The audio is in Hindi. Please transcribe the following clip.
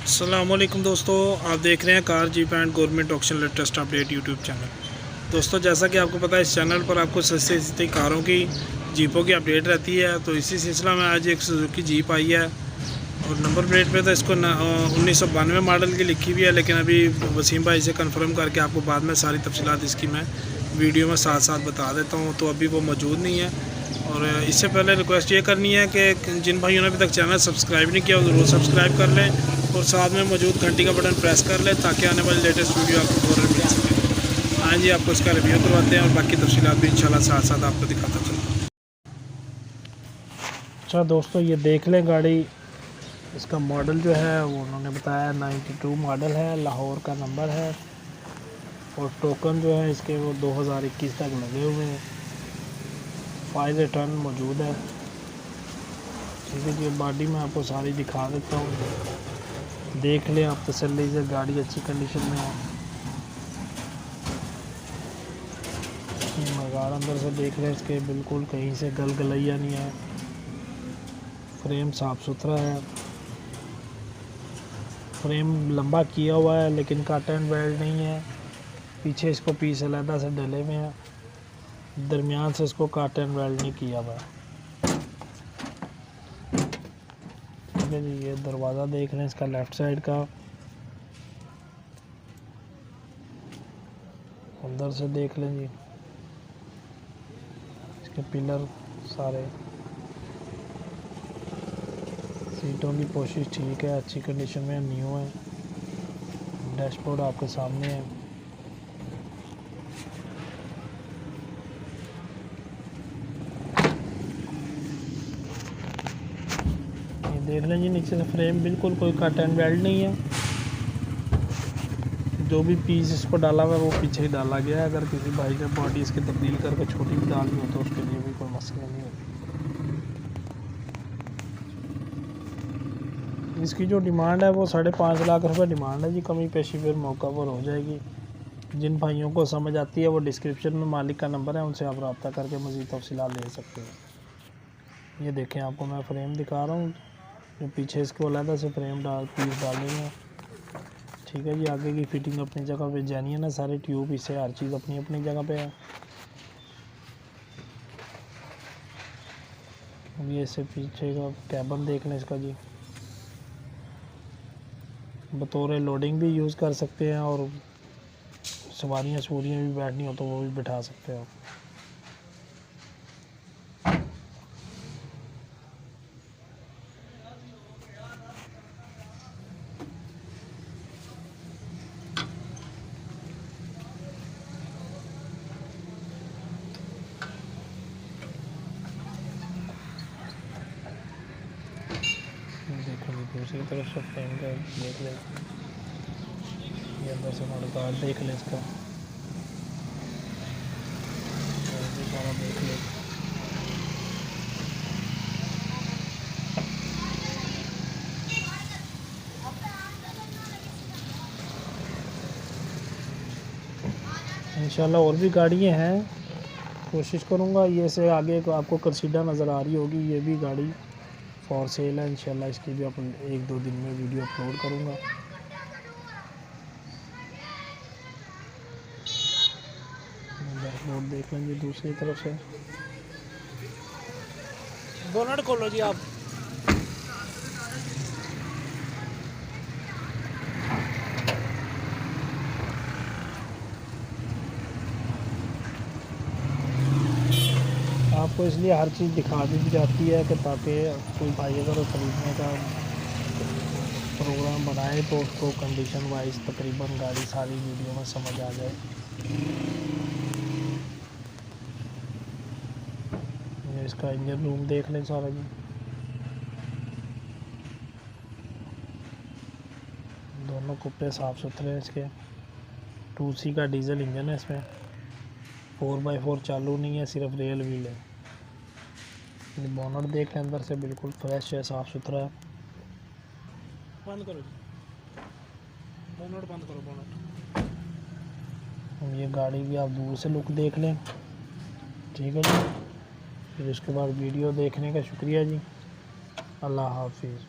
अस्सलामुअलैकुम दोस्तों, आप देख रहे हैं car jeep and government auction latest update YouTube channel. दोस्तों, जैसा कि आपको पता है, इस चैनल पर आपको सस्ती सस्ती कारों की, जीपों की अपडेट रहती है। तो इसी सिलसिला में आज एक सुजुकी जीप आई है और नंबर प्लेट पे तो इसको 1992 मॉडल की लिखी हुई है, लेकिन अभी वसीम भाई से कंफर्म करके आपको बाद में सारी तफसीलात इसकी मैं वीडियो में साथ साथ बता देता हूँ। तो अभी वो मौजूद नहीं है। और इससे पहले रिक्वेस्ट ये करनी है कि जिन भाइयों ने अभी तक चैनल सब्सक्राइब नहीं किया वो ज़रूर सब्सक्राइब कर लें और साथ में मौजूद घंटी का बटन प्रेस कर लें ताकि आने वाली लेटेस्ट वीडियो आपको फ़ौरन मिल सके। हाँ जी, आपको इसका रिव्यू करवाते हैं और बाकी तफसीलात भी इंशाल्लाह साथ साथ आपको दिखाता चलूँ। अच्छा दोस्तों, ये देख लें गाड़ी। इसका मॉडल जो है वो उन्होंने बताया 92 मॉडल है, लाहौर का नंबर है और टोकन जो है इसके वो 2021 तक लगे हुए हैं। फाइल रिटर्न मौजूद है। ठीक है जी, बॉडी में आपको सारी दिखा देता हूँ, देख लें आप तसल्ली से। गाड़ी अच्छी कंडीशन में है। मगार अंदर से देख लें इसके, बिल्कुल कहीं से गल गलैया नहीं है। फ्रेम साफ़ सुथरा है। फ्रेम लंबा किया हुआ है लेकिन कट एंड वेल्ड नहीं है। पीछे इसको पीस अलहदा से डले हुए हैं, दरमियान से इसको कट एंड वेल्ड नहीं किया हुआ है। ठीक है जी, ये दरवाज़ा देख लें इसका लेफ़्ट साइड का। अंदर से देख लें जी, इसके पिलर सारे। सीटों की कोशिश ठीक है, अच्छी कंडीशन में न्यू है। डैशबोर्ड आपके सामने है। ये देख लें जी, नीचे से फ्रेम बिल्कुल कोई कट एंड वेल्ड नहीं है। जो भी पीस इसको डाला हुआ है वो पीछे ही डाला गया है। अगर किसी भाई ने बॉडी इसकी तब्दील करके छोटी भी डालनी हो तो उसके लिए भी कोई मसला नहीं होगा। इसकी जो डिमांड है वो 5.5 लाख रुपए डिमांड है जी। कमी पेशी फिर मौका पर हो जाएगी। जिन भाइयों को समझ आती है वो डिस्क्रिप्शन में मालिक का नंबर है, उनसे आप रब्ता करके मज़ीद तफसीलात ले सकते हैं। ये देखें, आपको मैं फ्रेम दिखा रहा हूँ, जो पीछे इसको अलहदा से फ्रेम पीस डालेंगे हैं। ठीक है जी, आगे की फिटिंग अपनी जगह पे जेन्युइन है। सारे ट्यूब इससे हर चीज़ अपनी अपनी जगह पे है। ये इससे पीछे का कैबन देख लें इसका जी। बतौर लोडिंग भी यूज़ कर सकते हैं और सवारियाँ भी बैठनी हो तो वो भी बिठा सकते हो। देखो जी, दूसरी तरफ से फ्रेम का देख ले। ये अंदर से मडगार्ड देख ले इसका, सारा देख ले। इंशाल्लाह और भी गाड़ियाँ हैं, कोशिश करूँगा। ये से आगे आपको कंसीडर नज़र आ रही होगी, ये भी गाड़ी फॉर सेल है। इंशाल्लाह इसकी भी अपन 1-2 दिन में वीडियो अपलोड करूँगा। डैशबोर्ड देख लेंगे दूसरी तरफ से। बोनट खोलो जी आप। आपको इसलिए हर चीज़ दिखा दी जाती है कि ताकि कोई भाई अगर ख़रीदने का प्रोग्राम बनाए तो उसको कंडीशन वाइज तकरीबन गाड़ी सारी वीडियो में समझ आ जाए। इसका इंजन रूम देख लें सारा जी। दोनों कुप्पे साफ़ सुथरे हैं इसके। 2C का डीजल इंजन है इसमें। 4x4 चालू नहीं है, सिर्फ रेल व्हील है। बोनट देख लें, अंदर से बिल्कुल फ्रेश है, साफ़ सुथरा है। बंद करो जी, बोनट बंद करो, बोनट। ये गाड़ी भी आप दूर से लुक देख लें। ठीक है जी, फिर उसके बाद वीडियो देखने का शुक्रिया जी। अल्लाह हाफिज़।